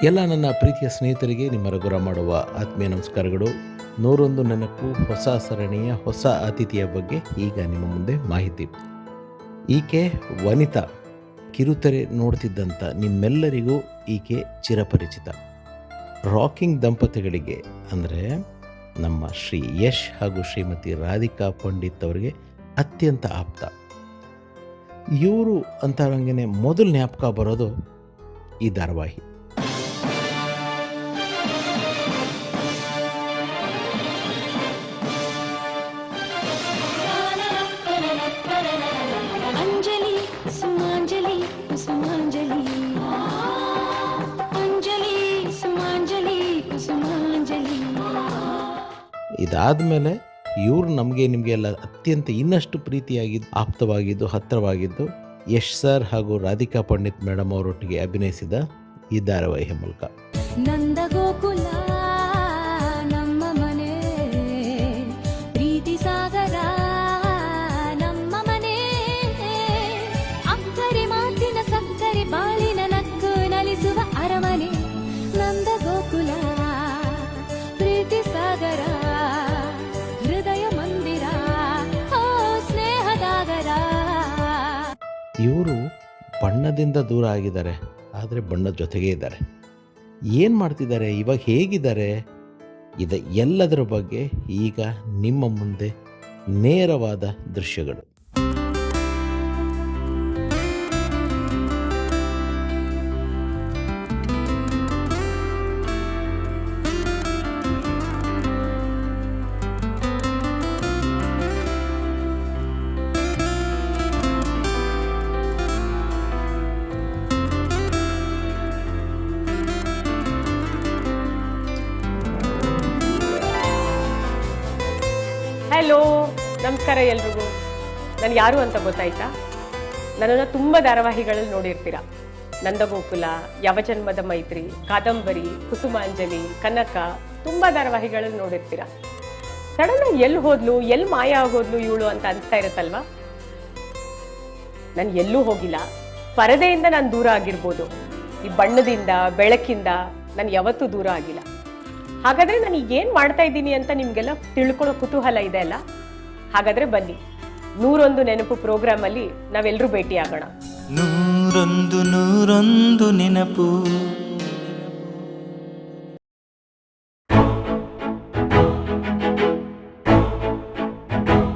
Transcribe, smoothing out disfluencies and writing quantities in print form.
ಎಲ್ಲ ನನ್ನ ಪ್ರೀತಿಯ ಸ್ನೇಹಿತರಿಗೆ ನಿಮ್ಮ ರಘುರಾಮ್ ಮಾಡುವ ಆತ್ಮೀಯ ನಮಸ್ಕಾರಗಳು. 101 ನೆನಪು ಹೊಸ ಸರಣಿಯ ಹೊಸ ಅತಿಥಿಯ ಬಗ್ಗೆ ಈಗ ನಿಮ್ಮ ಮುಂದೆ ಮಾಹಿತಿ. ಈಕೆ ವನಿತಾ. ಕಿರುತೆರೆ ನೋಡ್ತಿದ್ದಂಥ ನಿಮ್ಮೆಲ್ಲರಿಗೂ ಈಕೆ ಚಿರಪರಿಚಿತ. ರಾಕಿಂಗ್ ದಂಪತಿಗಳಿಗೆ ಅಂದರೆ ನಮ್ಮ ಶ್ರೀ ಯಶ್ ಹಾಗೂ ಶ್ರೀಮತಿ ರಾಧಿಕಾ ಪಂಡಿತ್ ಅವರಿಗೆ ಅತ್ಯಂತ ಆಪ್ತ. ಇವರು ಅಂತಾರಂಗೆ ಮೊದಲು ಜ್ಞಾಪಕ ಬರೋದು ಈ ಧಾರಾವಾಹಿ. ಇದಾದಮೇಲೆ ಇವರು ನಮಗೆ ನಿಮಗೆಲ್ಲ ಅತ್ಯಂತ ಇನ್ನಷ್ಟು ಪ್ರೀತಿಯಾಗಿದ್ದು, ಆಪ್ತವಾಗಿದ್ದು, ಹತ್ತಿರವಾಗಿದ್ದು ಯಶ್ ಸರ್ ಹಾಗೂ ರಾಧಿಕಾ ಪಂಡಿತ್ ಮೇಡಮ್ ಅವರೊಟ್ಟಿಗೆ ಅಭಿನಯಿಸಿದ ಈ ಧಾರಾವಾಹಿಯ ಮೂಲಕ. ನಂದ ಗೋಕುಲ ನಮ್ಮ ಮನೆ, ಪ್ರೀತಿ ಸಾಗರ ನಮ್ಮ ಮನೆ, ಅಕ್ಕರೆ ಮಾತಿನ ಸಕ್ಕರೆ ಬಾಳಿನ ನಕ್ಕು ನಲಿಸುವ ಅರಮನೆ. ನಂದ ಗೋಕುಲ ಪ್ರೀತಿ ಸಾಗರ ಹೃದಯ ಮಂದಿರ, ಓ ಸ್ನೇಹದಾಗರ. ಇವರು ಬಣ್ಣದಿಂದ ದೂರ ಆಗಿದ್ದಾರೆ, ಆದರೆ ಬಣ್ಣದ ಜೊತೆಗೇ ಇದ್ದಾರೆ. ಏನು ಮಾಡ್ತಿದ್ದಾರೆ, ಇವಾಗ ಹೇಗಿದ್ದಾರೆ, ಇದು ಎಲ್ಲದರ ಬಗ್ಗೆ ಈಗ ನಿಮ್ಮ ಮುಂದೆ ನೇರವಾದ ದೃಶ್ಯಗಳು. ಹಲೋ, ನಮಸ್ಕಾರ ಎಲ್ರಿಗೂ. ನಾನು ಯಾರು ಅಂತ ಗೊತ್ತಾಯ್ತಾ? ನನ್ನನ್ನು ತುಂಬ ಧಾರಾವಾಹಿಗಳಲ್ಲಿ ನೋಡಿರ್ತೀರ. ನಂದಗೋಕುಲ, ಯವಜನ್ಮದ ಮೈತ್ರಿ, ಕಾದಂಬರಿ, ಕುಸುಮಾಂಜಲಿ, ಕನಕ, ತುಂಬ ಧಾರಾವಾಹಿಗಳಲ್ಲಿ ನೋಡಿರ್ತೀರ. ಸಡನ್ನಾಗಿ ಎಲ್ಲಿ ಹೋದ್ಲು, ಎಲ್ಲಿ ಮಾಯ ಆಗೋದ್ಲು ಇವಳು ಅಂತ ಅನಿಸ್ತಾ ಇರುತ್ತಲ್ವಾ? ನಾನು ಎಲ್ಲೂ ಹೋಗಿಲ್ಲ. ಪರದೆಯಿಂದ ನಾನು ದೂರ ಆಗಿರ್ಬೋದು, ಈ ಬಣ್ಣದಿಂದ ಬೆಳಕಿಂದ ನಾನು ಯಾವತ್ತೂ ದೂರ ಆಗಿಲ್ಲ. ಹಾಗಾದ್ರೆ ನಾನು ಈಗೇನು ಮಾಡ್ತಾ ಇದ್ದೀನಿ ಅಂತ ನಿಮಗೆಲ್ಲ ತಿಳ್ಕೊಳ್ಳೋ ಕುತೂಹಲ ಇದೆ ಅಲ್ಲ? ಹಾಗಾದ್ರೆ ಬನ್ನಿ, 101 ನೆನಪು ಪ್ರೋಗ್ರಾಮಲ್ಲಿ ನಾವೆಲ್ಲರೂ ಭೇಟಿ ಆಗೋಣ. 101 ನೆನಪು.